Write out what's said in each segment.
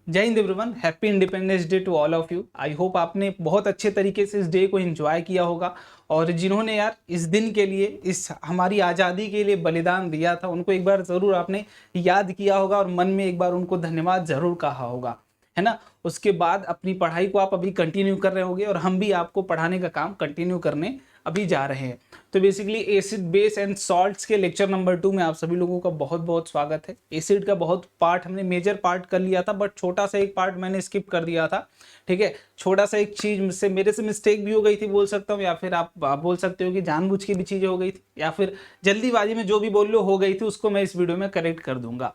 जय हिंद everyone, happy Independence Day to all of you. I hope आपने बहुत अच्छे तरीके से इस डे को एंजॉय किया होगा और जिन्होंने यार इस दिन के लिए, इस हमारी आज़ादी के लिए बलिदान दिया था, उनको एक बार ज़रूर आपने याद किया होगा और मन में एक बार उनको धन्यवाद ज़रूर कहा होगा, है ना। उसके बाद अपनी पढ़ाई को आप अभी कंटिन्यू कर रहे होंगे और हम भी आपको पढ़ाने का काम कंटिन्यू करने अभी जा रहे हैं। तो basically acid base and salts के लेक्चर नंबर 2 में आप सभी लोगों का बहुत बहुत स्वागत है। एसिड का बहुत पार्ट हमने मेजर पार्ट कर लिया था, बट छोटा सा एक पार्ट मैंने स्किप कर दिया था। ठीक है, छोटा सा एक चीज से मेरे से मिस्टेक भी हो गई थी बोल सकता हूँ, या फिर आप बोल सकते हो कि जानबूझ के भी चीजें हो गई थी, या फिर जल्दीबाजी में जो भी बोल लो हो गई थी, उसको मैं इस वीडियो में करेक्ट कर दूंगा।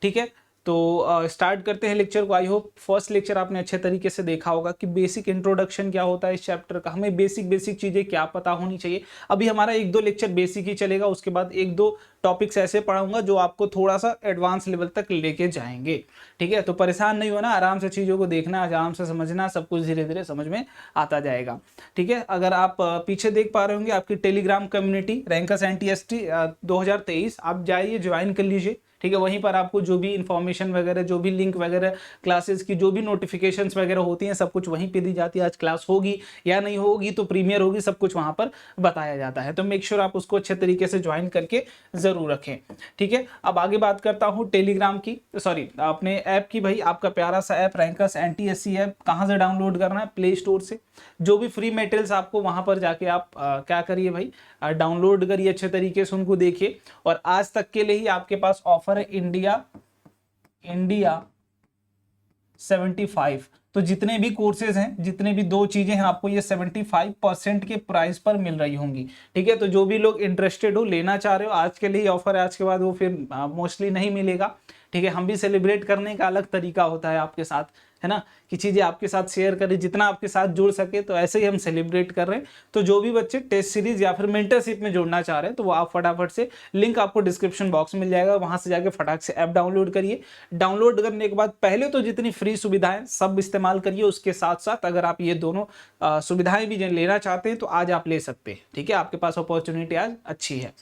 ठीक है, तो स्टार्ट करते हैं लेक्चर को। आई होप फर्स्ट लेक्चर आपने अच्छे तरीके से देखा होगा कि बेसिक इंट्रोडक्शन क्या होता है इस चैप्टर का, हमें बेसिक बेसिक चीज़ें क्या पता होनी चाहिए। अभी हमारा एक दो लेक्चर बेसिक ही चलेगा, उसके बाद एक दो टॉपिक्स ऐसे पढ़ाऊंगा जो आपको थोड़ा सा एडवांस लेवल तक लेके जाएंगे। ठीक है, तो परेशान नहीं होना, आराम से चीज़ों को देखना, आराम से समझना, सब कुछ धीरे धीरे समझ में आता जाएगा। ठीक है, अगर आप पीछे देख पा रहे होंगे आपकी टेलीग्राम कम्युनिटी रैंकर्स एनटीएसटी 2023, आप जाइए ज्वाइन कर लीजिए। ठीक है, वहीं पर आपको जो भी इंफॉर्मेशन वगैरह, जो भी लिंक वगैरह, क्लासेस की जो भी नोटिफिकेशंस वगैरह होती हैं, सब कुछ वहीं पे दी जाती है। आज क्लास होगी या नहीं होगी, तो प्रीमियर होगी, सब कुछ वहां पर बताया जाता है। तो मेक श्योर आप उसको अच्छे तरीके से ज्वाइन करके जरूर रखें। ठीक है, अब आगे बात करता हूँ टेलीग्राम की, सॉरी अपने ऐप की। भाई आपका प्यारा सा ऐप रैंकर्स एनटीएससी ऐप कहाँ से डाउनलोड करना है? प्ले स्टोर से। जो भी फ्री मटेरियल्स आपको वहां पर जाके आप क्या करिए भाई, डाउनलोड करिए, अच्छे तरीके से उनको देखिए। और आज तक के लिए ही आपके पास ऑफर है इंडिया 75। तो जितने भी कोर्सेज हैं, जितने भी दो चीजें हैं, आपको ये 75% के प्राइस पर मिल रही होंगी। ठीक है, तो जो भी लोग इंटरेस्टेड हो, लेना चाह रहे हो, आज के लिए ऑफर है, आज के बाद वो फिर मोस्टली नहीं मिलेगा। ठीक है, हम भी सेलिब्रेट करने का अलग तरीका होता है आपके साथ, है ना, कि चीज़ें आपके साथ शेयर करें, जितना आपके साथ जुड़ सके, तो ऐसे ही हम सेलिब्रेट कर रहे हैं। तो जो भी बच्चे टेस्ट सीरीज या फिर मेंटरशिप में जुड़ना चाह रहे हैं, तो वो आप फटाफट से, लिंक आपको डिस्क्रिप्शन बॉक्स में मिल जाएगा, वहां से जाके फटाक से ऐप डाउनलोड करिए। डाउनलोड करने के बाद पहले तो जितनी फ्री सुविधाएं सब इस्तेमाल करिए, उसके साथ साथ अगर आप ये दोनों सुविधाएं भी लेना चाहते हैं तो आज आप ले सकते हैं। ठीक है, आपके पास अपॉर्चुनिटी आज अच्छी है।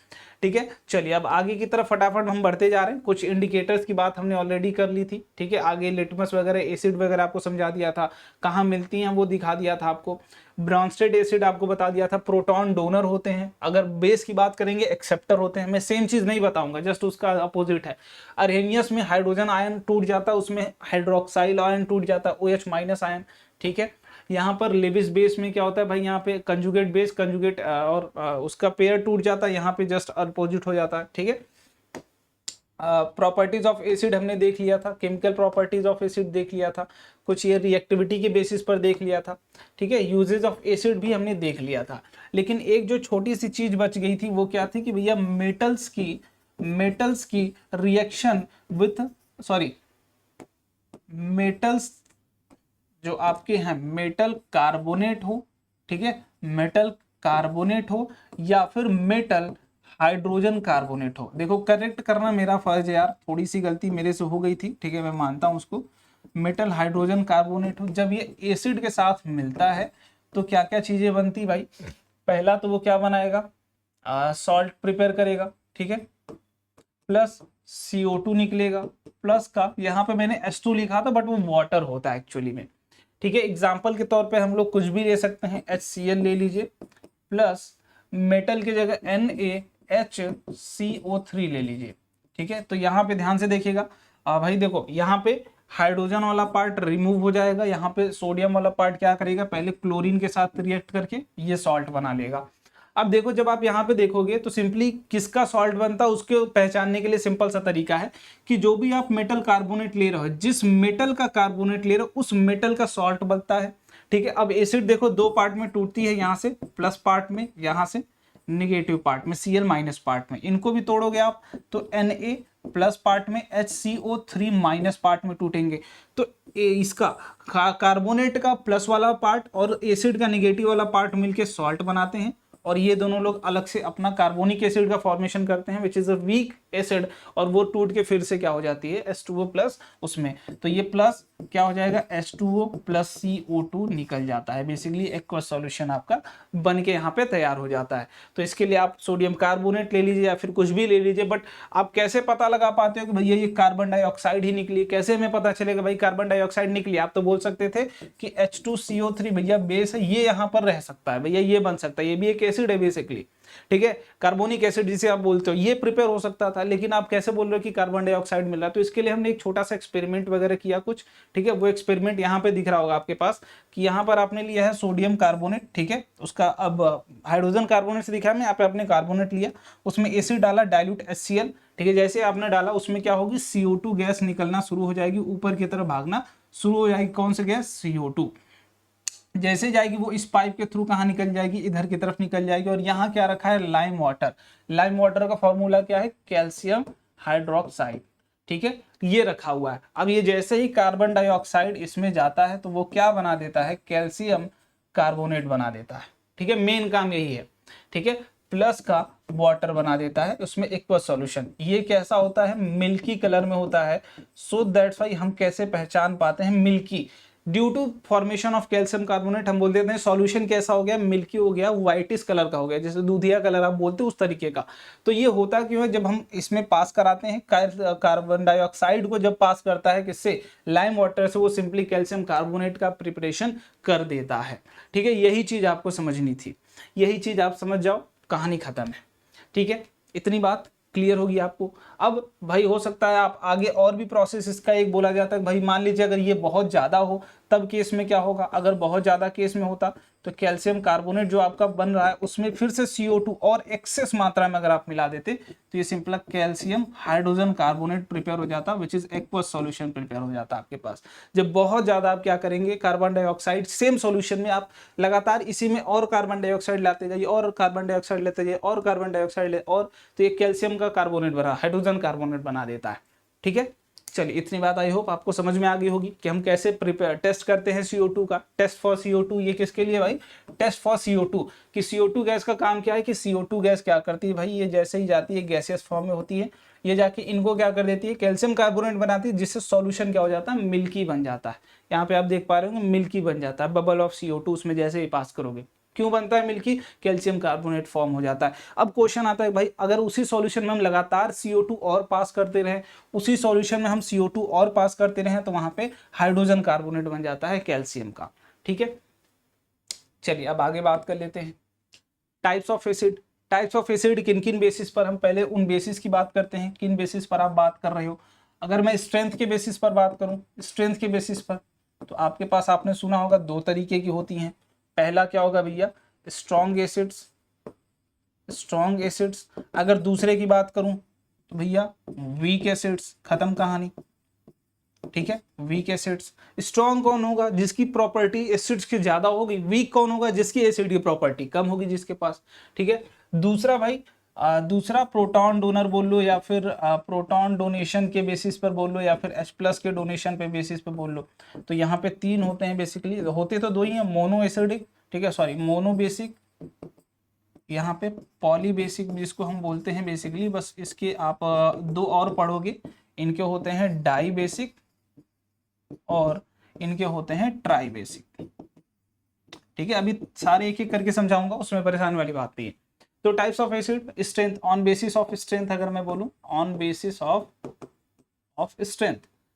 ठीक है, चलिए अब आगे की तरफ फटाफट हम बढ़ते जा रहे हैं। कुछ इंडिकेटर्स की बात हमने ऑलरेडी कर ली थी। ठीक है, आगे लिटमस वगैरह, एसिड वगैरह आपको समझा दिया था, कहाँ मिलती हैं वो दिखा दिया था आपको। ब्रॉन्स्टेड एसिड आपको बता दिया था, प्रोटॉन डोनर होते हैं। अगर बेस की बात करेंगे, एक्सेप्टर होते हैं। मैं सेम चीज नहीं बताऊंगा, जस्ट उसका अपोजिट है। अरेनियस में हाइड्रोजन आयन टूट जाता है, उसमें हाइड्रोक्साइल आयन टूट जाता है, OH माइनस आयन। ठीक है, यहाँ पर लेविस बेस में क्या होता है भाई, यहाँ पे कंजुगेट बेस, कंजुगेट और उसका पेयर टूट जाता है, यहाँ पे जस्ट अपोजिट हो जाता है। ठीक है, प्रॉपर्टीज ऑफ एसिड हमने देख लिया था, केमिकल प्रॉपर्टीज ऑफ एसिड देख लिया था, कुछ ये रिएक्टिविटी के बेसिस पर देख लिया था। ठीक है, यूजेज ऑफ एसिड भी हमने देख लिया था। लेकिन एक जो छोटी सी चीज बच गई थी, वो क्या थी कि भैया मेटल्स की रिएक्शन विथ, सॉरी मेटल्स जो आपके हैं, मेटल कार्बोनेट हो, ठीक है, मेटल कार्बोनेट हो या फिर मेटल हाइड्रोजन कार्बोनेट हो। देखो करेक्ट करना मेरा फर्ज है यार, थोड़ी सी गलती मेरे से हो गई थी। ठीक है, मैं मानता हूं उसको। मेटल हाइड्रोजन कार्बोनेट हो, जब ये एसिड के साथ मिलता है तो क्या क्या चीजें बनती भाई? पहला तो वो क्या बनाएगा, सॉल्ट प्रिपेयर करेगा। ठीक है, प्लस CO2 निकलेगा, प्लस का यहाँ पे मैंने H2 लिखा था, बट वो वाटर होता है एक्चुअली में। ठीक है, एग्जाम्पल के तौर पे हम लोग कुछ भी ले सकते हैं, HCl ले लीजिए, प्लस मेटल की जगह NaHCO3 ले लीजिए। ठीक है, तो यहाँ पे ध्यान से देखिएगा भाई, देखो यहाँ पे हाइड्रोजन वाला पार्ट रिमूव हो जाएगा, यहाँ पे सोडियम वाला पार्ट क्या करेगा, पहले क्लोरीन के साथ रिएक्ट करके ये सॉल्ट बना लेगा। अब देखो, जब आप यहाँ पे देखोगे तो सिंपली किसका सॉल्ट बनता है उसके पहचानने के लिए सिंपल सा तरीका है कि जो भी आप मेटल कार्बोनेट ले रहे हो, जिस मेटल का कार्बोनेट ले रहे हो, उस मेटल का सॉल्ट बनता है। ठीक है, अब एसिड देखो दो पार्ट में टूटती है, यहाँ से प्लस पार्ट में, यहाँ से निगेटिव पार्ट में, Cl माइनस पार्ट में। इनको भी तोड़ोगे आप तो Na प्लस पार्ट में, HCO3 माइनस पार्ट में टूटेंगे। तो इसका कार्बोनेट का प्लस वाला पार्ट और एसिड का निगेटिव वाला पार्ट मिलके सॉल्ट बनाते हैं, और ये दोनों लोग अलग से अपना कार्बोनिक एसिड का फॉर्मेशन करते हैं, which is a weak acid, और वो टूट के फिर से क्या हो जाती है, H2O प्लस उसमें। तो ये प्लस क्या हो जाएगा, H2O प्लस CO2 निकल जाता है। बेसिकली एक्वस सॉल्यूशन आपका बन के यहाँ पे तैयार हो जाता है। तो इसके लिए आप सोडियम कार्बोनेट ले लीजिए या फिर कुछ भी ले लीजिए, बट आप कैसे पता लगा पाते हो कि भैया ये कार्बन डाइऑक्साइड ही निकली, कैसे हमें पता चलेगा भाई कार्बन डाइऑक्साइड निकली? आप तो बोल सकते थे कि H2CO3 भैया बेस है, ये यहाँ पर रह सकता है, भैया ये बन सकता है, ये भी एक एसिड है बेसिकली, ठीक है, कार्बोनिक एसिड जिसे आप बोलते हो, ये प्रिपेयर हो सकता था, लेकिन आप कैसे बोल रहे हो कि कार्बन डाइऑक्साइड मिल रहा है? तो इसके लिए हमने एक छोटा सा एक्सपेरिमेंट वगैरह किया कुछ, ठीक है, वो एक्सपेरिमेंट यहाँ पे दिख रहा होगा आपके पास कि यहाँ पर आपने लिया है सोडियम कार्बोनेट, ठीक है, उसका अब हाइड्रोजन कार्बोनेट से दिखा है, यहाँ पे आपने कार्बोनेट लिया, उसमें एसिड डाला डाइल्यूट HCl, ठीक है, जैसे आपने डाला उसमें क्या होगी, CO2 गैस निकलना शुरू हो जाएगी, ऊपर की तरफ भागना शुरू हो जाएगी, कौन सी गैस, CO2। जैसे जाएगी वो इस पाइप के थ्रू कहाँ निकल जाएगी, इधर की तरफ निकल जाएगी। और यहाँ क्या रखा है, लाइम वाटर। लाइम वाटर का फॉर्मूला क्या है, कैल्शियम हाइड्रोक्साइड, ठीक है, ये रखा हुआ है। अब ये जैसे ही कार्बन डाइऑक्साइड इसमें जाता है तो वो क्या बना देता है, कैल्शियम कार्बोनेट बना देता है, ठीक है, मेन काम यही है, ठीक है, प्लस का वाटर बना देता है, उसमें एक्वस सॉल्यूशन। ये कैसा होता है, मिल्की कलर में होता है। सो दैट्स वाई हम कैसे पहचान पाते हैं, milky, due to formation of calcium carbonate हम बोल देते हैं सॉल्यूशन कैसा हो गया, मिल्की हो गया, व्हाइटिश कलर का हो गया, जैसे दूधिया कलर आप बोलते हो उस तरीके का। तो ये होता क्यों है, जब हम इसमें पास कराते हैं कार्बन डाइऑक्साइड को, जब पास करता है किससे, लाइम वाटर से, वो सिंपली कैल्शियम कार्बोनेट का प्रिपरेशन कर देता है, ठीक है। यही चीज आपको समझनी थी, यही चीज आप समझ जाओ, कहानी खत्म है, ठीक है, इतनी बात क्लियर होगी आपको। अब भाई हो सकता है आप आगे और भी प्रोसेस, इसका एक बोला जाता है भाई मान लीजिए अगर ये बहुत ज्यादा हो तब केस में क्या होगा, अगर बहुत ज्यादा केस में होता तो कैल्शियम कार्बोनेट जो आपका बन रहा है उसमें फिर से CO2 और एक्सेस मात्रा में अगर आप मिला देते तो ये simple calcium hydrogen carbonate prepare हो जाता, which is aqueous solution prepare हो जाता आपके पास। जब बहुत ज्यादा आप क्या करेंगे, कार्बन डाइऑक्साइड सेम सॉल्यूशन में आप लगातार इसी में और कार्बन डाइऑक्साइड लाते जाइए, और कार्बन डाइऑक्साइड लेते जाइए, और कार्बन डाइऑक्साइड ले, और तो ये कैल्शियम का कार्बोनेट बना, हाइड्रोजन कार्बोनेट बना देता है, ठीक है। चलिए इतनी बात आई होप आपको समझ में आ गई होगी कि हम कैसे प्रिपेयर टेस्ट करते हैं CO2 का। टेस्ट फॉर CO2, ये किसके लिए भाई, टेस्ट फॉर CO2, कि CO2 गैस का काम क्या है, कि CO2 गैस क्या करती है भाई, ये जैसे ही जाती है गैसियस फॉर्म में होती है, ये जाके इनको क्या कर देती है, कैल्शियम कार्बोनेट बनाती है, जिससे सॉल्यूशन क्या हो जाता है, मिल्की बन जाता है। यहाँ पे आप देख पा रहे होंगे मिल्की बन जाता है, बबल ऑफ CO2 उसमें जैसे ही पास करोगे। क्यों बनता है मिल्की, कैल्शियम कार्बोनेट फॉर्म हो जाता है। अब क्वेश्चन आता है भाई अगर उसी सॉल्यूशन में हम लगातार CO2 और पास करते रहें, उसी सॉल्यूशन में हम CO2 और पास करते रहें तो वहां पे हाइड्रोजन कार्बोनेट बन जाता है कैल्शियम का, ठीक है। चलिए अब आगे बात कर लेते हैं types of acid. Types of acid किन किन बेसिस पर, हम पहले उन बेसिस की बात करते हैं, किन बेसिस पर आप बात कर रहे हो। अगर मैं स्ट्रेंथ के बेसिस पर बात करूं, स्ट्रेंथ के बेसिस पर तो आपके पास आपने सुना होगा दो तरीके की होती हैं। पहला क्या होगा भैया, स्ट्रॉन्ग एसिड्स, स्ट्रॉन्ग एसिड्स। अगर दूसरे की बात करूं तो भैया वीक एसिड्स, खत्म कहानी, ठीक है। वीक एसिड्स, स्ट्रॉन्ग कौन होगा, जिसकी प्रॉपर्टी एसिड्स की ज्यादा होगी, वीक कौन होगा, जिसकी एसिड की प्रॉपर्टी कम होगी जिसके पास, ठीक है। दूसरा भाई दूसरा प्रोटॉन डोनर बोल लो, या फिर प्रोटॉन डोनेशन के बेसिस पर बोल लो, या फिर H+ के डोनेशन पे बेसिस पर बोल लो। तो यहाँ पे तीन होते हैं बेसिकली, होते तो दो ही हैं, मोनो एसिडिक, ठीक है, सॉरी मोनो बेसिक, यहाँ पे पॉली बेसिक जिसको हम बोलते हैं बेसिकली, बस इसके आप दो और पढ़ोगे, इनके होते हैं डाई बेसिक और इनके होते हैं ट्राई बेसिक, ठीक है। अभी सारे एक एक करके समझाऊंगा, उसमें परेशानी वाली बात नहीं है। तो types of acid, strength, on basis of strength, अगर मैं बोलूं ऑन बेसिस ऑफ स्ट्रेंथ,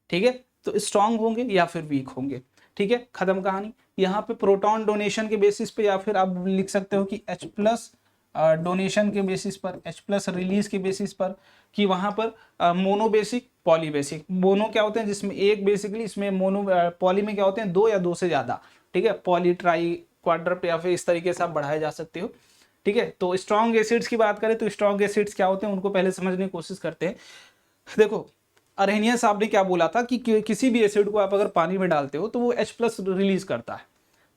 ठीक है, तो स्ट्रांग होंगे या फिर वीक होंगे, ठीक है, खत्म कहानी। यहाँ पे प्रोटॉन डोनेशन के बेसिस पे, या फिर आप लिख सकते हो कि H+ डोनेशन के बेसिस पर, H+ रिलीज के बेसिस पर, कि वहां पर mono basic poly basic. Mono क्या होते हैं, जिसमें एक बेसिकली, इसमें मोनो पॉली में क्या होते हैं, दो या दो से ज्यादा, ठीक है, पॉली ट्राई क्वाड्रप या फिर इस तरीके से आप बढ़ाए जा सकते हो, ठीक है। तो स्ट्रॉन्ग एसिड्स की बात करें तो स्ट्रॉन्ग एसिड्स क्या होते हैं उनको पहले समझने की कोशिश करते हैं। देखो अरहेनिया साहब ने क्या बोला था कि किसी भी एसिड को आप अगर पानी में डालते हो तो वो H+ रिलीज करता है,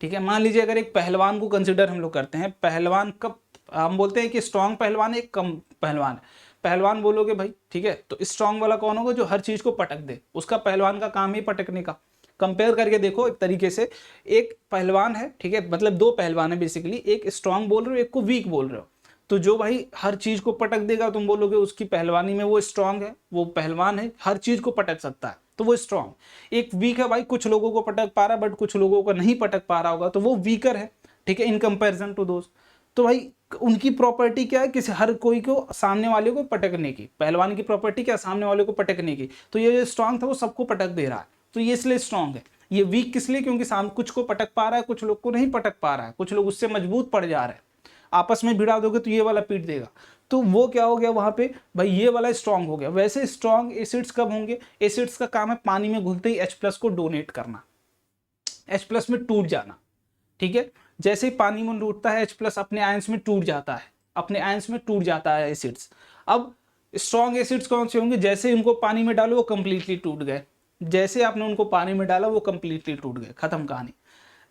ठीक है। मान लीजिए अगर एक पहलवान को कंसिडर हम लोग करते हैं, पहलवान कब हम बोलते हैं कि स्ट्रॉन्ग पहलवान है, एक कम पहलवान है। पहलवान बोलोगे भाई, ठीक है, तो स्ट्रॉन्ग वाला कौन होगा, जो हर चीज को पटक दे, उसका पहलवान का काम ही पटकने का। कंपेयर करके देखो एक तरीके से, एक पहलवान है, ठीक है, मतलब दो पहलवान है बेसिकली, एक स्ट्रॉन्ग बोल रहे हो, एक को वीक बोल रहे हो। तो जो भाई हर चीज को पटक देगा तुम बोलोगे उसकी पहलवानी में वो स्ट्रांग है, वो पहलवान है, हर चीज को पटक सकता है, तो वो स्ट्रॉन्ग। एक वीक है भाई, कुछ लोगों को पटक पा रहा है बट कुछ लोगों को नहीं पटक पा रहा होगा, तो वो वीकर है, ठीक है, इन कंपैरिजन टू दोस्त। तो भाई उनकी प्रॉपर्टी क्या है, किसी हर कोई को सामने वाले को पटकने की। पहलवान की प्रॉपर्टी क्या, सामने वाले को पटकने की। तो ये जो स्ट्रांग था वो सबको पटक दे रहा है, तो ये इसलिए स्ट्रांग है। ये वीक किस लिए, क्योंकि सामने कुछ को पटक पा रहा है, कुछ लोग को नहीं पटक पा रहा है, कुछ लोग उससे मजबूत पड़ जा रहे हैं। आपस में भिड़ा दोगे तो ये वाला पीट देगा, तो वो क्या हो गया वहां पे भाई, ये वाला स्ट्रांग हो गया। वैसे स्ट्रांग एसिड्स कब होंगे, एसिड्स का काम है पानी में घुलते ही H+ को डोनेट करना, H+ में टूट जाना, ठीक है। जैसे ही पानी में टूटता है H+ अपने आयंस में टूट जाता है, अपने आयंस में टूट जाता है एसिड्स। अब स्ट्रॉन्ग एसिड्स कौन से होंगे, जैसे उनको पानी में डालो वो कंप्लीटली टूट गए, जैसे आपने उनको पानी में डाला वो कंप्लीटली टूट गए, खत्म कहानी।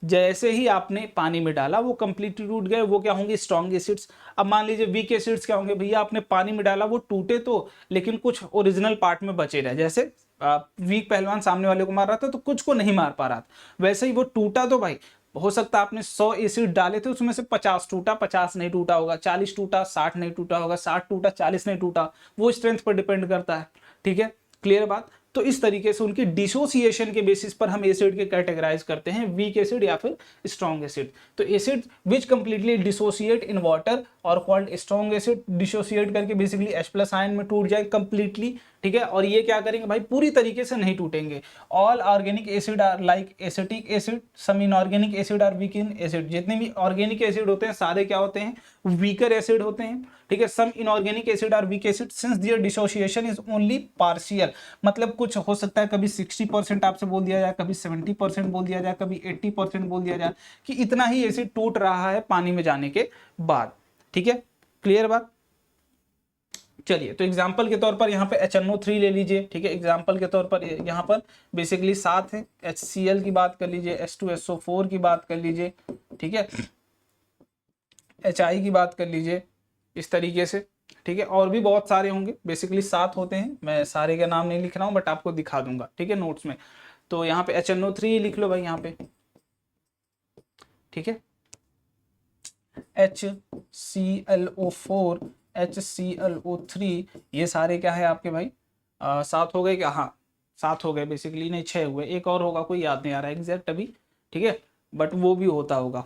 जैसे ही आपने पानी में डाला वो कंप्लीटली टूट गए, वो क्या होंगे, स्ट्रॉन्ग एसिड्स। अब मान लीजिए वीक एसिड्स क्या होंगे, भैया आपने पानी में डाला वो टूटे तो, लेकिन कुछ ओरिजिनल पार्ट में बचे रहे। जैसे वीक पहलवान सामने वाले को मार रहा था तो कुछ को नहीं मार पा रहा था, वैसे ही वो टूटा तो भाई हो सकता है आपने 100 एसिड डाले थे उसमें से 50 टूटा, 50 नहीं टूटा होगा, 40 टूटा, 60 नहीं टूटा होगा, 60 टूटा, 40 नहीं टूटा, वो स्ट्रेंथ पर डिपेंड करता है, ठीक है, क्लियर बात। तो इस तरीके से उनकी डिसोसिएशन के बेसिस पर हम एसिड के कैटेगराइज करते हैं, वीक एसिड या फिर स्ट्रॉन्ग एसिड। तो acid which completely dissociate in water और कॉल्ड स्ट्रॉन्ग एसिड, डिसोसिएट करके बेसिकली H+ आयन में टूट जाए कंप्लीटली, ठीक है। और ये क्या करेंगे भाई, पूरी तरीके से नहीं टूटेंगे। All organic acid are like acetic acid, some inorganic acid are weak in acid. जितने भी ऑर्गेनिक एसिड होते हैं सारे क्या होते हैं, वीकर एसिड होते हैं, ठीक है। Some inorganic acid are weak acid since their dissociation is only partial, मतलब कुछ हो सकता है कभी 60% आपसे बोल दिया जाए, कभी 70% बोल दिया जाए, कभी 80% बोल दिया जाए कि इतना ही एसिड टूट रहा है पानी में जाने के बाद, ठीक है, क्लियर बात। चलिए, तो एग्जाम्पल के तौर पर यहाँ पे HNO3 ले लीजिए, ठीक है। एग्जाम्पल के तौर पर यहाँ पर बेसिकली 7 है, HCl की बात कर लीजिए, H2SO4 की बात कर लीजिए, ठीक है, HI की बात कर लीजिए, इस तरीके से, ठीक है। और भी बहुत सारे होंगे, बेसिकली 7 होते हैं, मैं सारे का नाम नहीं लिख रहा हूँ बट आपको दिखा दूंगा, ठीक है, नोट्स में। तो यहाँ पे HNO3 लिख लो भाई यहाँ पे, ठीक है, HClO4, HClO3, ये सारे क्या है आपके भाई, 7 हो गए क्या, हाँ 7 हो गए बेसिकली, नहीं 6 हुए, एक और होगा कोई याद नहीं आ रहा है एग्जैक्ट अभी, ठीक है, बट वो भी होता होगा,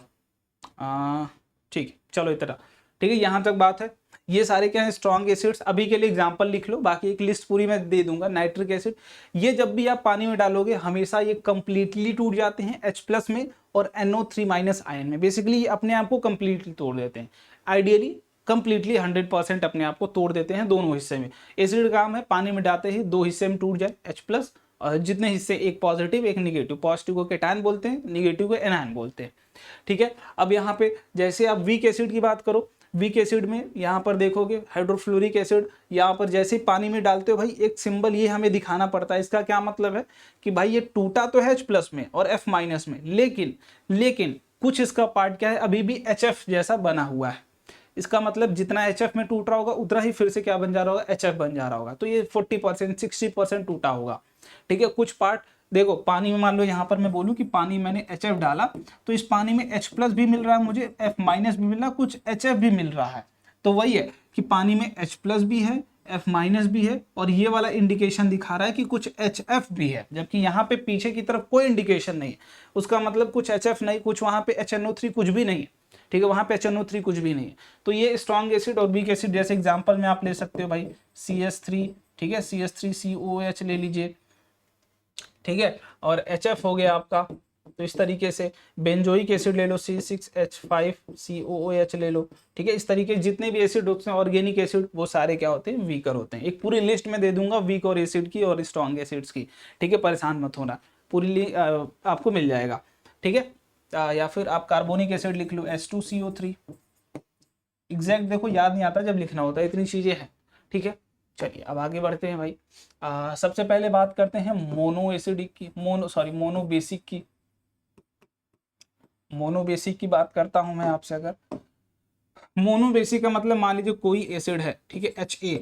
ठीक है, चलो इतना, ठीक है, यहाँ तक बात है। ये सारे क्या है, स्ट्रॉन्ग एसिड्स। अभी के लिए एग्जांपल लिख लो, बाकी एक लिस्ट पूरी मैं दे दूंगा। नाइट्रिक एसिड, ये जब भी आप पानी में डालोगे हमेशा ये कंप्लीटली टूट जाते हैं H+ में और NO3- आयन में, बेसिकली ये अपने आप को कंप्लीटली तोड़ देते हैं, आइडियली कंप्लीटली 100% अपने आप को तोड़ देते हैं दोनों हिस्से में। एसिड काम है पानी में डालते ही 2 हिस्से में टूट जाए H+, और जितने हिस्से, एक पॉजिटिव एक निगेटिव, पॉजिटिव को कैटायन बोलते हैं, निगेटिव को एनायन बोलते हैं, ठीक है। अब यहाँ पे जैसे आप वीक एसिड की बात करो, वीक एसिड में यहाँ पर देखोगे हाइड्रोफ्लोरिक एसिड, यहाँ पर जैसे ही पानी में डालते हो भाई एक सिंबल ये हमें दिखाना पड़ता है। इसका क्या मतलब है कि भाई ये टूटा तो है H+ में और F- में, लेकिन कुछ इसका पार्ट क्या है, अभी भी HF जैसा बना हुआ है। इसका मतलब जितना HF में टूट रहा होगा उतना ही फिर से क्या बन जा रहा होगा, HF बन जा रहा होगा। तो ये 40% 60% टूटा होगा, ठीक है। कुछ पार्ट देखो पानी में, मान लो यहाँ पर मैं बोलूँ कि पानी मैंने HF डाला तो इस पानी में H+ भी मिल रहा है मुझे, F- भी मिल रहा है, कुछ HF भी मिल रहा है। तो वही है कि पानी में H+ भी है, F- भी है, और ये वाला इंडिकेशन दिखा रहा है कि कुछ HF भी है, जबकि यहाँ पे पीछे की तरफ कोई इंडिकेशन नहीं है। उसका मतलब कुछ HF नहीं, कुछ वहाँ पे HNO3 कुछ भी नहीं है, ठीक है, वहाँ पे HNO3 कुछ भी नहीं है। तो ये स्ट्रॉन्ग एसिड और वीक एसिड, जैसे एग्जाम्पल में आप ले सकते हो भाई CH3, ठीक है, CH3COOH ले लीजिए, ठीक है, और HF हो गया आपका। तो इस तरीके से बेंजोइक एसिड ले लो, C6H5COOH ले लो, ठीक है। इस तरीके जितने भी एसिड होते हैं ऑर्गेनिक एसिड, वो सारे क्या होते हैं, वीकर होते हैं। एक पूरी लिस्ट में दे दूंगा वीक और एसिड की और स्ट्रॉन्ग एसिड्स की, ठीक है, परेशान मत होना, पूरी आपको मिल जाएगा, ठीक है। या फिर आप कार्बोनिक एसिड लिख लो, H2CO3, एग्जैक्ट देखो याद नहीं आता जब लिखना होता है, इतनी चीजें हैं, ठीक है। चलिए अब आगे बढ़ते हैं भाई। सबसे पहले बात करते हैं मोनो एसिडिक की, मोनो बेसिक की। मोनो बेसिक की बात करता हूं मैं आपसे। अगर मोनो बेसिक का मतलब मान लीजिए कोई एसिड है, ठीक है, Ha,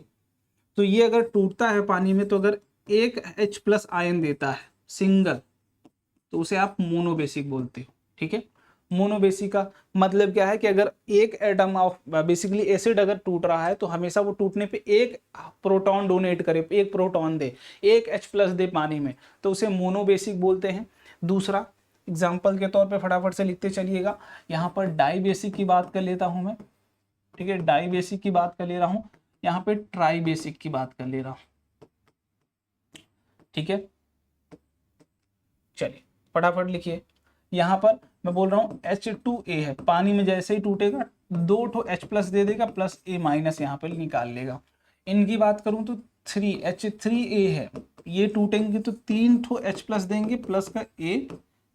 तो ये अगर टूटता है पानी में तो अगर एक H+ आयन देता है सिंगल, तो उसे आप मोनो बेसिक बोलते हो, ठीक है। मोनोबेसिक का मतलब क्या है कि अगर एक एटम ऑफ बेसिकली एसिड अगर टूट रहा है तो हमेशा वो टूटने पे एक प्रोटॉन डोनेट करे, एक प्रोटॉन दे, एक H+ दे पानी में, तो उसे मोनोबेसिक बोलते हैं। दूसरा एग्जाम्पल के तौर पे फटाफट से लिखते चलिएगा, यहाँ पर डाई बेसिक की बात कर लेता हूँ मैं, ठीक है, डाई बेसिक की बात कर ले रहा हूँ, यहाँ पे ट्राई बेसिक की बात कर ले रहा हूँ, ठीक है। चलिए फटाफट लिखिए, यहाँ पर मैं बोल रहा हूँ H2A है, पानी में जैसे ही टूटेगा 2 ठो H+ दे देगा प्लस A- यहाँ पर निकाल लेगा। इनकी बात करूँ तो 3H3A है, ये टूटेंगे तो 3 ठो H+ देंगे प्लस का A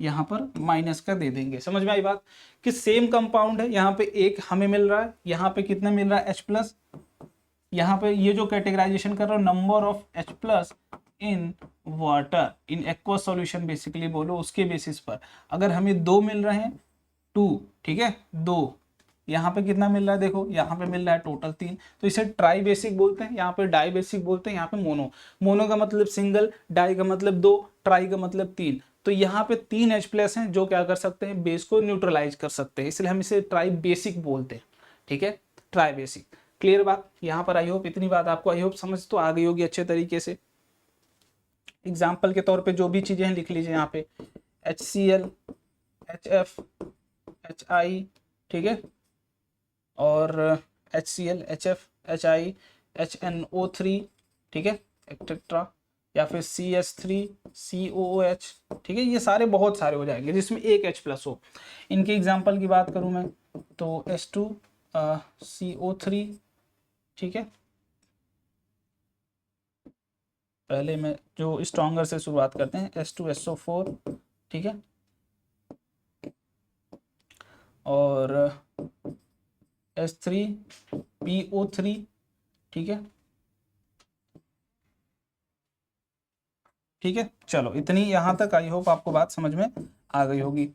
यहाँ पर माइनस का दे देंगे। समझ में आई बात कि सेम कंपाउंड है, यहाँ पे एक हमें मिल रहा है, यहाँ पे कितना मिल रहा है H+, यहाँ पे ये जो कैटेगराइजेशन कर रहा हूँ number of H+ in water in aqueous solution basically बोलो, उसके बेसिस पर अगर हमें 2 मिल रहे हैं 2, ठीक है 2, यहाँ पे कितना मिल रहा है देखो, यहाँ पे मिल रहा है टोटल 3, तो इसे ट्राई बेसिक बोलते हैं, यहाँ पे डाई बेसिक बोलते हैं, यहाँ पे मोनो। मोनो का मतलब सिंगल, डाई का मतलब 2, ट्राई का मतलब 3। तो यहाँ पे 3 H+ हैं जो क्या कर सकते हैं, बेस को न्यूट्रलाइज कर सकते हैं, इसलिए हम इसे ट्राई बेसिक बोलते हैं, ठीक है, ट्राई बेसिक। क्लियर बात यहाँ पर? आई होप इतनी बात आपको आई होप समझ तो आ गई होगी अच्छे तरीके से। एग्जाम्पल के तौर पे जो भी चीजें हैं लिख लीजिए यहाँ पे, HCl, HF, HI, ठीक है, और HCl, HF, HI, HNO3, ठीक है, एक्सेट्रा, या फिर CS3, COOH, ठीक है, ये सारे बहुत सारे हो जाएंगे जिसमें एक H+ हो। इनके एग्जाम्पल की बात करूं मैं तो H2 CO3, ठीक है, पहले मैं जो स्ट्रॉन्गर से शुरुआत करते हैं, H2SO4, ठीक है, और H3PO3, ठीक है, ठीक है। चलो इतनी यहाँ तक आई होप आपको बात समझ में आ गई होगी।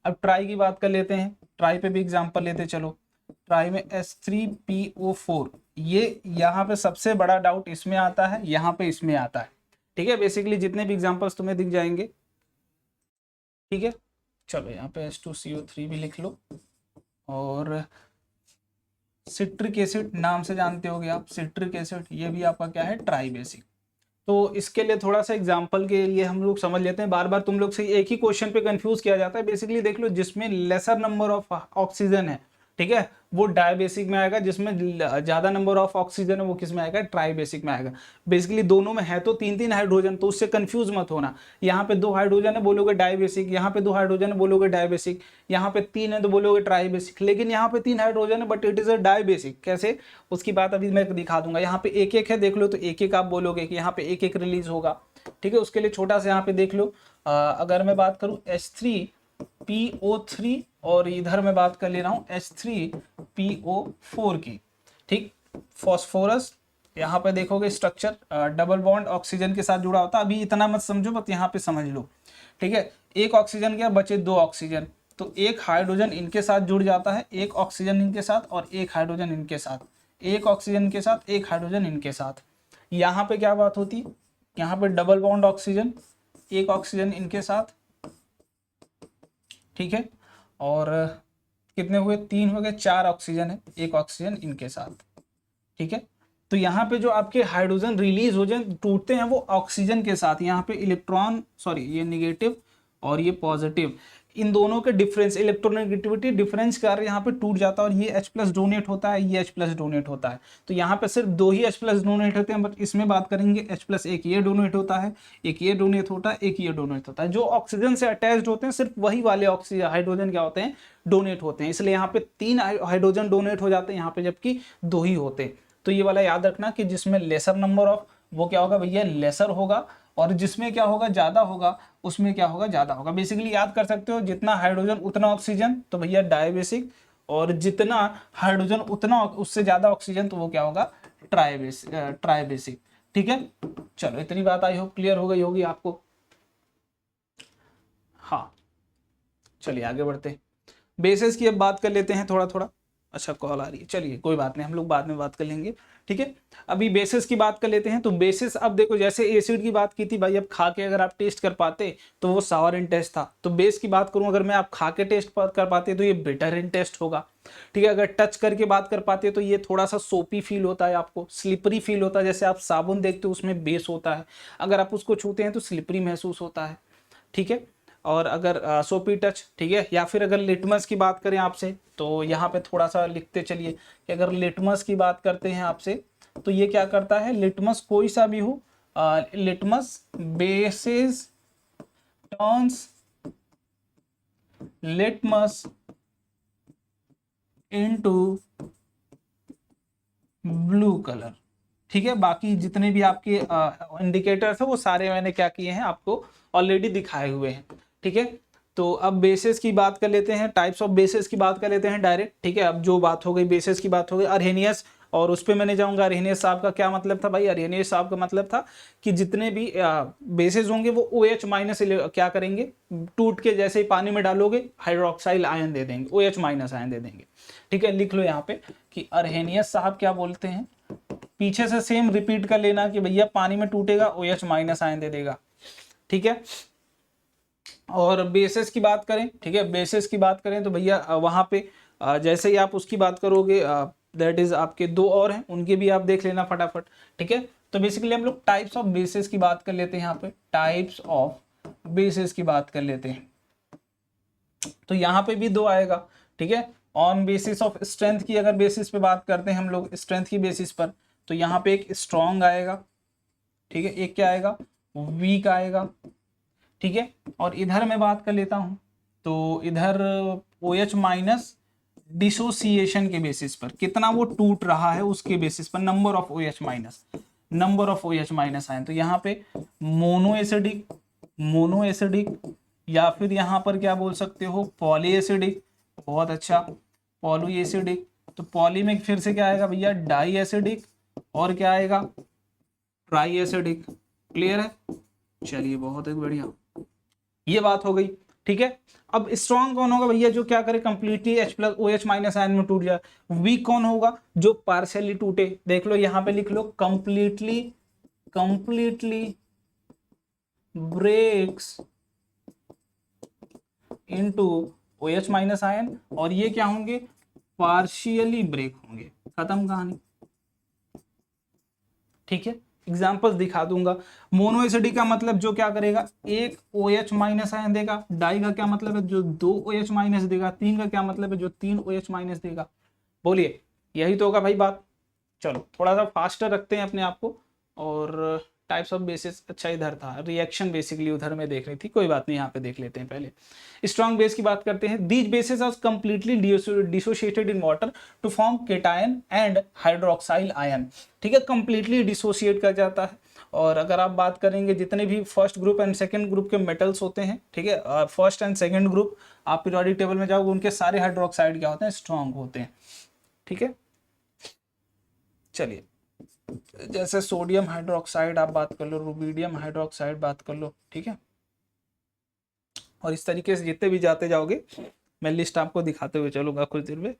अब ट्राई की बात कर लेते हैं, ट्राई पे भी एग्जांपल लेते चलो। ट्राई में H3PO4, ये यहाँ पे सबसे बड़ा डाउट इसमें आता है, यहाँ पे इसमें आता है, ठीक है। बेसिकली जितने भी एग्जांपल्स तुम्हें दिख जाएंगे, ठीक है। चलो यहाँ पे H2CO3 भी लिख लो, और सिट्रिक एसिड नाम से जानते होगे आप, सिट्रिक एसिड, ये भी आपका क्या है, ट्राई बेसिक। तो इसके लिए थोड़ा सा एग्जांपल के लिए हम लोग समझ लेते हैं, बार बार तुम लोग से एक ही क्वेश्चन पे कंफ्यूज किया जाता है। बेसिकली देख लो, जिसमें लेसर नंबर ऑफ ऑक्सीजन है, ठीक है, वो डाई बेसिक में आएगा, जिसमें ज्यादा नंबर ऑफ ऑक्सीजन है वो किस में आएगा, ट्राई बेसिक में आएगा। बेसिकली दोनों में है तो 3-3 हाइड्रोजन, तो उससे कंफ्यूज मत होना। यहाँ पे 2 हाइड्रोजन है बोलोगे डाई बेसिक, यहाँ पे 2 हाइड्रोजन है बोलोगे डाई बेसिक, यहाँ पे 3 है तो बोलोगे ट्राई बेसिक। लेकिन यहाँ पे 3 हाइड्रोजन है but it is a dibasic, कैसे, उसकी बात अभी मैं दिखा दूंगा। यहाँ पे एक एक है, देख लो, तो एक एक आप बोलोगे कि यहाँ पे एक एक रिलीज होगा, ठीक है। उसके लिए छोटा सा यहाँ पे देख लो, अगर मैं बात करूँ H3PO3 और इधर मैं बात कर ले रहा हूँ H3PO4 की, ठीक। फॉस्फोरस, यहाँ पे देखोगे स्ट्रक्चर डबल बॉन्ड ऑक्सीजन के साथ जुड़ा होता है, अभी इतना मत समझो, बस यहाँ पे समझ लो, ठीक है। एक ऑक्सीजन गया, बचे 2 ऑक्सीजन, तो एक हाइड्रोजन इनके साथ जुड़ जाता है, एक ऑक्सीजन इनके साथ और एक हाइड्रोजन इनके साथ, एक ऑक्सीजन के साथ एक हाइड्रोजन इनके साथ। यहाँ पे क्या बात होती, यहाँ पे डबल बॉन्ड ऑक्सीजन, एक ऑक्सीजन इनके साथ, ठीक है, और कितने हुए, 3 हो गए, 4 ऑक्सीजन है, एक ऑक्सीजन इनके साथ, ठीक है। तो यहाँ पे जो आपके हाइड्रोजन रिलीज हो जाए, टूटते हैं वो ऑक्सीजन के साथ, यहाँ पे इलेक्ट्रॉन, सॉरी ये निगेटिव और ये पॉजिटिव, इन दोनों के डिफरेंस, इलेक्ट्रोनेगेटिविटी डिफरेंस कार्य यहाँ पे टूट जाता है, और ये H+ डोनेट होता है, ये H+ डोनेट होता है। तो यहाँ पे सिर्फ 2 ही H+ डोनेट होते हैं, बट इसमें बात करेंगे H+, एक ये डोनेट होता है, एक ये डोनेट होता है, एक ये डोनेट होता है। जो ऑक्सीजन से अटैच्ड होते हैं सिर्फ वही वाले ऑक्सीजन हाइड्रोजन क्या होते हैं, डोनेट होते हैं। इसलिए यहाँ पे 3 हाइड्रोजन डोनेट हो जाते हैं यहाँ पे, जबकि 2 ही होते हैं। तो ये वाला याद रखना कि जिसमें लेसर नंबर ऑफ, वो क्या होगा भैया, लेसर होगा, और जिसमें क्या होगा, ज्यादा होगा, उसमें क्या होगा, ज्यादा होगा। बेसिकली याद कर सकते हो, जितना हाइड्रोजन उतना ऑक्सीजन, तो भैया डाई बेसिक, और जितना हाइड्रोजन उतना उससे ज्यादा ऑक्सीजन, तो वो क्या होगा, ट्राई बेसिक, ठीक है। चलो इतनी बात आई होप क्लियर हो गई होगी आपको। हाँ चलिए आगे बढ़ते हैं, बेसिस की अब बात कर लेते हैं थोड़ा थोड़ा। अच्छा कॉल आ रही है, चलिए कोई बात नहीं, हम लोग बाद में बात कर लेंगे। ठीक है, अभी बेसिस की बात कर लेते हैं। तो बेसिस, अब देखो जैसे एसिड की बात की थी भाई, अब खा के अगर आप टेस्ट कर पाते तो वो सावर इन टेस्ट था। तो बेस की बात करूं, अगर मैं आप खा के टेस्ट कर पाते तो ये बिटर इन टेस्ट होगा। ठीक है, अगर टच करके बात कर पाते तो ये थोड़ा सा सोपी फील होता है, आपको स्लिपरी फील होता है। जैसे आप साबुन देखते हो उसमें बेस होता है, अगर आप उसको छूते हैं तो स्लिपरी महसूस होता है। ठीक है, और अगर सोपी टच, ठीक है। या फिर अगर लिटमस की बात करें आपसे, तो यहाँ पे थोड़ा सा लिखते चलिए कि अगर लिटमस की बात करते हैं आपसे, तो ये क्या करता है, लिटमस कोई सा भी हो, litmus basis turns litmus into blue colour. ठीक है, बाकी जितने भी आपके इंडिकेटर्स है वो सारे मैंने क्या किए हैं, आपको ऑलरेडी दिखाए हुए हैं। ठीक है, तो अब बेसिस की बात कर लेते हैं, टाइप्स ऑफ बेसिस की बात कर लेते हैं डायरेक्ट। ठीक है, अब जो बात हो गई बेसिस की बात हो गई, अरहेनियस, और उस पर मैंने जाऊंगा। अरहेनियस साहब का क्या मतलब था भाई, अरहेनियस साहब का मतलब था कि जितने भी बेसिस होंगे वो OH माइनस क्या करेंगे, टूट के जैसे ही पानी में डालोगे हाइड्रोक्साइल आयन दे देंगे, OH माइनस आयन दे देंगे। ठीक है, लिख लो यहाँ पे कि अरहेनियस साहब क्या बोलते हैं, पीछे से सेम रिपीट कर लेना कि भैया पानी में टूटेगा OH माइनस आयन दे देगा। ठीक है, और बेसिस की बात करें, ठीक है, बेसिस की बात करें तो भैया वहां पे जैसे ही आप उसकी बात करोगे, दैट इज आपके दो और हैं, उनके भी आप देख लेना फटाफट। ठीक है, तो बेसिकली हम लोग टाइप्स ऑफ बेसिस की बात कर लेते हैं, यहाँ पे टाइप्स ऑफ बेसिस की बात कर लेते हैं। तो यहाँ पे भी दो आएगा। ठीक है, ऑन बेसिस ऑफ स्ट्रेंथ की अगर बेसिस पे बात करते हैं हम लोग, स्ट्रेंथ की बेसिस पर, तो यहाँ पे एक स्ट्रॉन्ग आएगा। ठीक है, एक क्या आएगा, वीक आएगा। ठीक है, और इधर मैं बात कर लेता हूं, तो इधर OH माइनस डिसोसिएशन के बेसिस पर, कितना वो टूट रहा है उसके बेसिस पर, number of OH minus, number of OH minus आए। तो यहाँ पे मोनो एसिडिक, या फिर यहाँ पर क्या बोल सकते हो, पॉली एसिडिक। बहुत अच्छा, पॉली एसिडिक। तो पॉली में फिर से क्या आएगा भैया, डाई एसिडिक, और क्या आएगा, ट्राई एसिडिक। क्लियर है, चलिए बहुत ही बढ़िया, ये बात हो गई। ठीक है, अब स्ट्रॉन्ग कौन होगा भैया, जो क्या करे completely H plus OH minus ion में टूट जाए। वीक कौन होगा, जो पार्शियली टूटे। देख लो यहाँ पे लिख लो, completely breaks into OH minus ion, और ये क्या होंगे, पार्शियली ब्रेक होंगे। खत्म कहानी। ठीक है, एग्जाम्पल्स दिखा दूंगा। मोनो एसिडिक का मतलब जो क्या करेगा, एक OH माइनस आयन देगा। डाई का क्या मतलब है, जो दो OH माइनस देगा। तीन का क्या मतलब है, जो तीन OH माइनस देगा। बोलिए, यही तो होगा भाई बात। चलो थोड़ा सा फास्टर रखते हैं अपने आप को। और टाइप्स ऑफ बेसिस, अच्छा इधर था रिएक्शन, बेसिकली उधर में देख रही थी, कोई बात नहीं, यहाँ पे देख लेते हैं पहले। स्ट्रॉन्ग बेस की बात करते हैं। These bases are completely dissociated in water to form cation and hydroxyl ion. ठीक है, कंप्लीटली डिसोशिएट कर जाता है। और अगर आप बात करेंगे जितने भी first group and second group के मेटल्स होते हैं, ठीक है, फर्स्ट एंड सेकंड ग्रुप, आप पीरियोडिक टेबल में जाओगे, उनके सारे हाइड्रोक्साइड क्या होते हैं, स्ट्रॉन्ग होते हैं। ठीक है, चलिए जैसे सोडियम हाइड्रोक्साइड आप बात कर लो, रुबिडियम हाइड्रोक्साइड बात कर लो। ठीक है, और इस तरीके से जितने भी जाते जाओगे, मैं लिस्ट आपको दिखाते हुए चलूंगा कुछ देर में।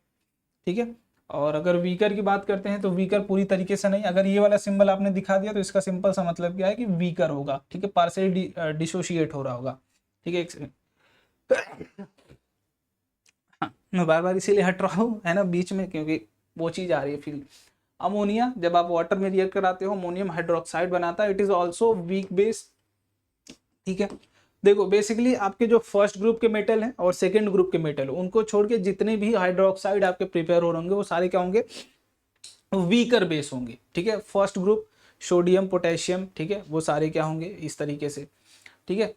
ठीक है, और अगर वीकर की बात करते हैं तो वीकर पूरी तरीके से नहीं, अगर ये वाला सिंबल आपने दिखा दिया तो इसका सिंपल सा मतलब क्या है कि वीकर होगा। ठीक है, पार्शियली डिसोशिएट हो रहा होगा। ठीक है, एक सेकंड, हाँ, मैं बार बार इसीलिए हट रहा हूँ है ना बीच में, क्योंकि वो चीज़ आ रही है फील। अमोनिया, जब आप वाटर में रिएक्ट कराते हो, अमोनियम हाइड्रोक्साइड बनाता है। It is also weak base. ठीक है, देखो बेसिकली आपके जो फर्स्ट ग्रुप के मेटल हैं और सेकंड ग्रुप के मेटल, उनको छोड़ के जितने भी हाइड्रोक्साइड आपके प्रिपेयर हो होंगे, वो सारे क्या होंगे, वीकर बेस होंगे। ठीक है, फर्स्ट ग्रुप सोडियम पोटेशियम, ठीक है, वो सारे क्या होंगे इस तरीके से। ठीक है,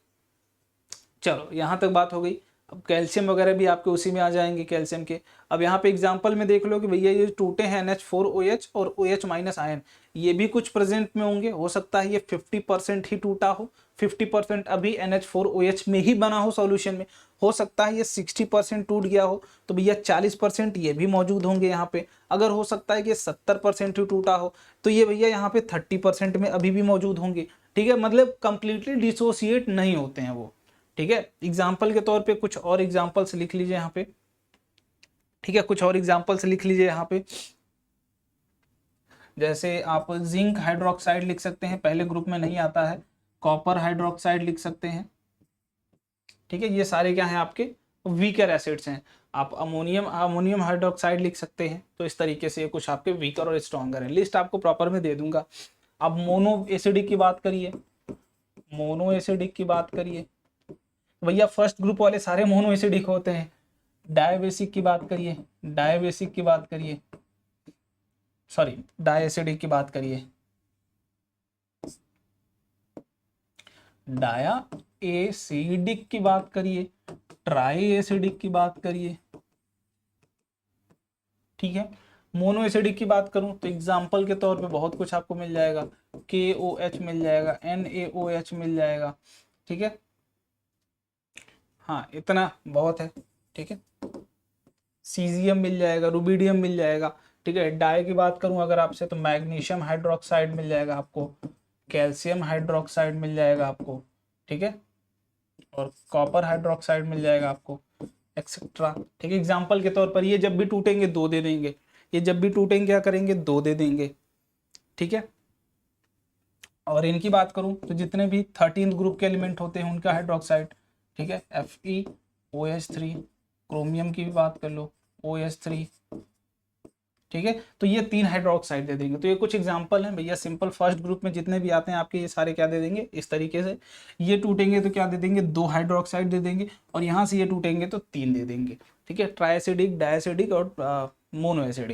चलो यहाँ तक बात हो गई। अब कैल्शियम वगैरह भी आपके उसी में आ जाएंगे, कैल्शियम के। अब यहाँ पे एग्जांपल में देख लो कि भैया ये टूटे हैं NH4OH और OH माइनस आयन, ये भी कुछ प्रेजेंट में होंगे। हो सकता है ये 50% ही टूटा हो, 50% अभी NH4OH में ही बना हो सॉल्यूशन में। हो सकता है ये 60% टूट गया हो, तो भैया 40% ये भी मौजूद होंगे यहाँ पे। अगर हो सकता है कि 70% ही टूटा हो, तो ये भैया यहाँ पे 30% में अभी भी मौजूद होंगे। ठीक है, मतलब कंप्लीटली डिसोसिएट नहीं होते हैं वो। ठीक है, एग्जाम्पल के तौर पे कुछ और एग्जाम्पल्स लिख लीजिए यहाँ पे। ठीक है, कुछ और एग्जांपल्स लिख लीजिए यहाँ पे। जैसे आप जिंक हाइड्रोक्साइड लिख सकते हैं, पहले ग्रुप में नहीं आता है। कॉपर हाइड्रोक्साइड लिख सकते हैं। ठीक है, ये सारे क्या हैं आपके वीकर एसिड्स हैं। आप अमोनियम हाइड्रोक्साइड लिख सकते हैं। तो इस तरीके से ये कुछ आपके वीकर और स्ट्रॉन्गर हैं। लिस्ट आपको प्रॉपर में दे दूंगा। अब मोनो एसिडिक की बात करिए, मोनो एसिडिक की बात करिए, भैया फर्स्ट ग्रुप वाले सारे मोनो एसिडिक होते हैं। डायबेसिक की बात करिए, डायबेसिक की बात करिए, सॉरी डायएसिडिक की बात करिए, डाया एसिडिक की बात करिए, ट्राई एसिडिक की बात करिए। ठीक है, मोनो एसिडिक की बात करूं तो एग्जाम्पल के तौर पे बहुत कुछ आपको मिल जाएगा। KOH मिल जाएगा, NaOH मिल जाएगा। ठीक है, हाँ इतना बहुत है। ठीक है, सीजियम मिल जाएगा, रुबिडियम मिल जाएगा। ठीक है, डाई की बात करूं अगर आपसे तो मैग्नीशियम हाइड्रोक्साइड मिल जाएगा आपको, कैल्शियम हाइड्रोक्साइड मिल जाएगा आपको। ठीक है, और कॉपर हाइड्रोक्साइड मिल जाएगा आपको, एक्सेट्रा। ठीक है, एग्जाम्पल के तौर पर ये जब भी टूटेंगे 2 दे देंगे, ये जब भी टूटेंगे क्या करेंगे 2 दे देंगे। ठीक है, और इनकी बात करूं तो जितने भी 13th ग्रुप के एलिमेंट होते हैं उनका हाइड्रोक्साइड। ठीक है, FeOH3, क्रोमियम की भी बात कर लो, OH3। ठीक है, तो ये 3 हाइड्रोक्साइड दे देंगे। तो ये कुछ एग्जांपल हैं भैया, सिंपल फर्स्ट ग्रुप में जितने भी आते हैं आपके ये सारे क्या दे देंगे इस तरीके से। ये टूटेंगे तो क्या दे देंगे 2 हाइड्रोक्साइड दे देंगे, और यहाँ से ये टूटेंगे तो 3 दे देंगे। ठीक है, ट्राइएसिडिक, डायएसिडिक और मोनो एसिडिक।